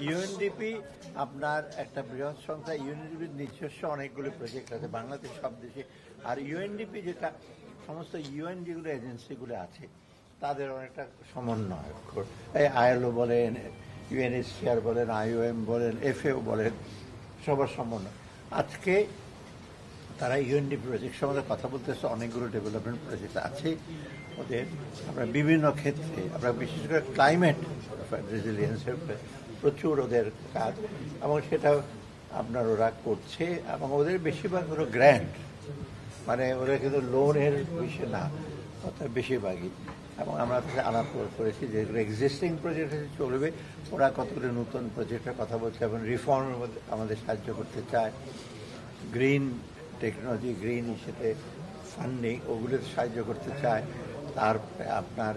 UNDP আপনার একটা বৃহৎ সংখ্যা, ইউএনডিপির নিজস্ব অনেকগুলো প্রজেক্ট আছে বাংলাদেশ সব দেশে। আর ইউএনডিপি যেটা সমস্ত ইউএন যেগুলো এজেন্সিগুলো আছে তাদের অনেকটা সমন্বয়, এই আইএলও বলেন, ইউএনএইচসিআর বলেন, আইওএম বলেন, এফএও বলেন, সবার সমন্বয়। আজকে তারা ইউএনডিপি প্রজেক্ট সম্বন্ধে কথা বলতেছে। অনেকগুলো ডেভেলপমেন্ট প্রজেক্ট আছে ওদের। আমরা বিভিন্ন ক্ষেত্রে আমরা বিশেষ করে ক্লাইমেট রেজিলিয়েন্সের প্রচুর ওদের কাজ, এবং সেটা আপনার ওরা করছে। এবং ওদের বেশিরভাগ হলো গ্র্যান্ট, মানে ওরা কিন্তু লোনের বিষয় না, অর্থাৎ বেশিরভাগই। এবং আমরা তাদের আলাপ করেছি যেগুলো এক্সিস্টিং প্রজেক্ট চলবে, ওরা কতগুলো নতুন প্রজেক্টের কথা বলছে এবং রিফর্মের মধ্যে আমাদের সাহায্য করতে চায়। গ্রিন টেকনোলজি, গ্রিন ইস্যুতে ফান্ডিং, ওগুলোতে সাহায্য করতে চায়। তারপরে আপনার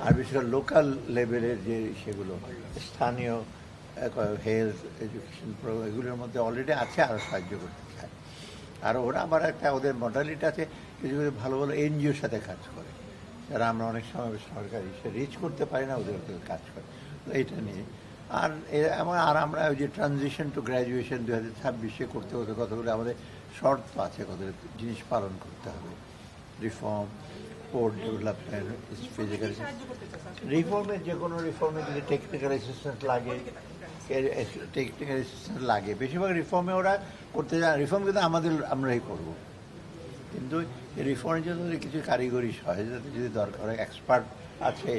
আর বিশেষ করে লোকাল লেভেলের যে সেগুলো স্থানীয় হেলথ এডুকেশন প্রোগ্রাম, এগুলোর মধ্যে অলরেডি আছে, আরও সাহায্য করতে চায়। আর ওরা আবার একটা ওদের মডালিটি আছে, কিছু কিছু ভালো ভালো এনজিওর সাথে কাজ করে, যারা আমরা অনেক সময় সরকারি সে রিচ করতে পারি না, ওদের কাজ করে এইটা নিয়ে। আর আমরা ওই যে ট্রানজিশন টু গ্র্যাজুয়েশন 2026 করতে হতে কতগুলো আমাদের শর্ত আছে, কতগুলো জিনিস পালন করতে হবে। রিফর্ম, পোর্ট ডেভেলপমেন্ট, ফিজিক্যাল রিফর্মের যে কোনো রিফর্মে যদি টেকনিক্যাল অ্যাসিস্ট্যান্ট লাগে, টেকনিক্যাল অ্যাসিস্ট্যান্ট লাগে, বেশিরভাগ রিফর্মে ওরা করতে যায়। রিফর্ম কিন্তু আমরাই করব, কিন্তু এই রিফর্মের জন্য কিছু কারিগরি সহায়তা যদি দরকার হয়, এক্সপার্ট আছে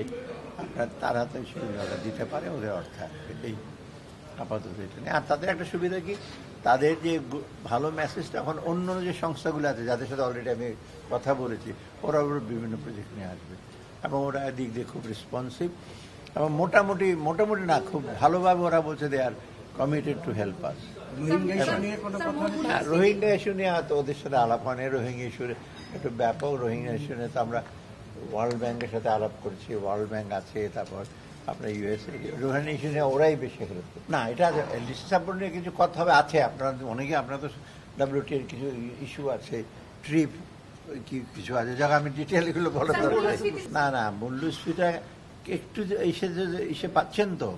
আপনার, তারা তো সুবিধা দিতে পারে, ওদের অর্থ এটাই আপাতত এটা নেই। আর তাদের একটা সুবিধা কি, তাদের যে ভালো মেসেজটা এখন অন্য যে সংস্থাগুলো আছে যাদের সাথে অলরেডি আমি কথা বলেছি, ওরা বিভিন্ন প্রজেক্ট নিয়ে আসবে এবং ওরা দিক দিয়ে খুব রেসপন্সিভ এবং মোটামুটি না, খুব ভালোভাবে ওরা বলছে they are committed to help us. Rohingya issue নিয়ে হয়তো ওদের সাথে আলাপ হয় না। রোহিঙ্গা ইস্যুর একটু ব্যাপক, রোহিঙ্গা ইস্যু নিয়ে তো আমরা ওয়ার্ল্ড ব্যাংকের সাথে আলাপ করছি, ওয়ার্ল্ড ব্যাংক আছে, তারপর আপনার ইউএসএ। রোহিঙ্গা ইস্যু নিয়ে ওরাই বেশি হেল্প করে না। এটা এলডিসি সাপোর্ট নিয়ে কিছু কথা হবে আছে, আপনারা অনেকে, আপনার তো WTO কিছু ইস্যু আছে, ট্রিপ কিছু আছে, যাকে আমি ডিটেল এগুলো বলা দরকার না। মূল্যস্ফীতিটা একটু এসে পাচ্ছেন তো,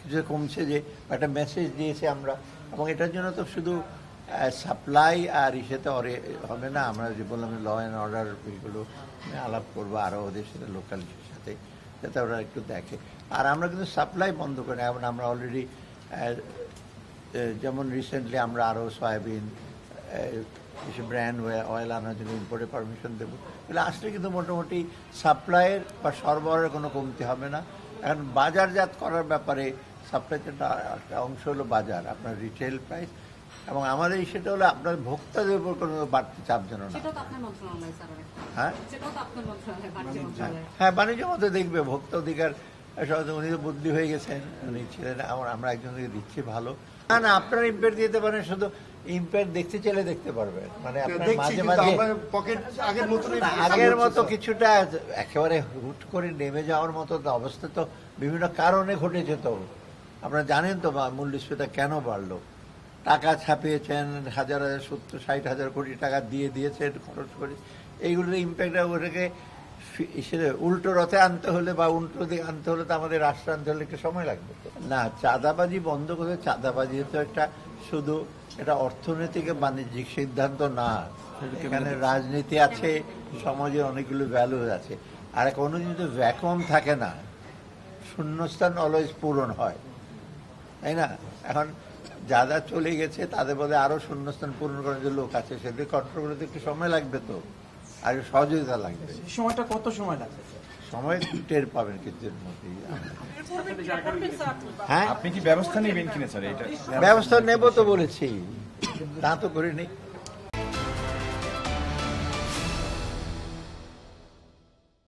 কিছু কমছে, যে একটা মেসেজ দিয়েছে আমরা। এবং এটার জন্য তো শুধু সাপ্লাই আর ইসেতে হবে না, আমরা যে বললাম ল অ্যান্ড অর্ডার এগুলো আলাপ করবো আরও ওদের সাথে, লোকাল সাথে, যাতে ওরা একটু দেখে। আর আমরা কিন্তু সাপ্লাই বন্ধ করি না। এখন আমরা অলরেডি যেমন রিসেন্টলি আমরা আরও সয়াবিন, কিছু ব্র্যান্ড অয়েল আনার জন্য ইম্পোর্টের পারমিশন দেবো। এগুলো আসলে কিন্তু মোটামুটি সাপ্লাইয়ের বা সরবরাহের কোনো কমতি হবে না। এখন বাজারজাত করার ব্যাপারে সাপ্লাইতে একটা অংশ হলো বাজার, আপনার রিটেল প্রাইস, এবং আমাদের সেটা হলো আপনার ভোক্তাদের উপর কোনো বাড়তি চাপ যেন না। হ্যাঁ, বাণিজ্য মধ্যে দেখবে ভোক্তা অধিকার, উনি তো বুদ্ধি হয়ে গেছেন, উনি ছিলেন, আমরা একজনকে দিচ্ছি ভালো। না, আপনার ইম্প্যাক্ট দিতে পারেন, শুধু ইম্প্যাক্ট দেখতে চাইলে দেখতে পারবেন। মানে আপনার মাঝে মাঝে আগের মতো কিছুটা একেবারে হুট করে নেমে যাওয়ার মতো অবস্থা তো বিভিন্ন কারণে ঘটেছে। তো আপনারা জানেন তো মূল্যস্ফীতি কেন বাড়লো। টাকা ছাপিয়েছেন, 70-60 হাজার কোটি টাকা দিয়েছেন, খরচ করে, এইগুলোর ইম্প্যাক্ট ওটাকে উল্টো রথে আনতে হলে বা উল্টো দিকে আনতে হলে তো আমাদের রাষ্ট্র আনতে হলে একটু সময় লাগবে। না, চাঁদাবাজি বন্ধ করে, চাঁদাবাজি তো একটা শুধু এটা অর্থনৈতিক বাণিজ্যিক সিদ্ধান্ত না, এখানে রাজনীতি আছে, সমাজের অনেকগুলো ভ্যালু আছে। আর কোনো যদি ভ্যাকুয়াম থাকে না, শূন্যস্থান অলওয়েজ পূরণ হয়, তাই না? এখন যারা চলে গেছে তাদের মধ্যে আরো শূন্যস্থান পূরণ করার যে লোক আছে, সেদের কন্ট্রোল করতে একটু সময় লাগবে, তো আর সহযোগিতা লাগবে। সময়টা কত সময় লাগবে? সময় টের পাবেন কিছুর মধ্যেই। হ্যাঁ, আপনি কি ব্যবস্থা নেবেন কিনা স্যার? এটা ব্যবস্থা নেব তো বলেছি, তা তো করিনি।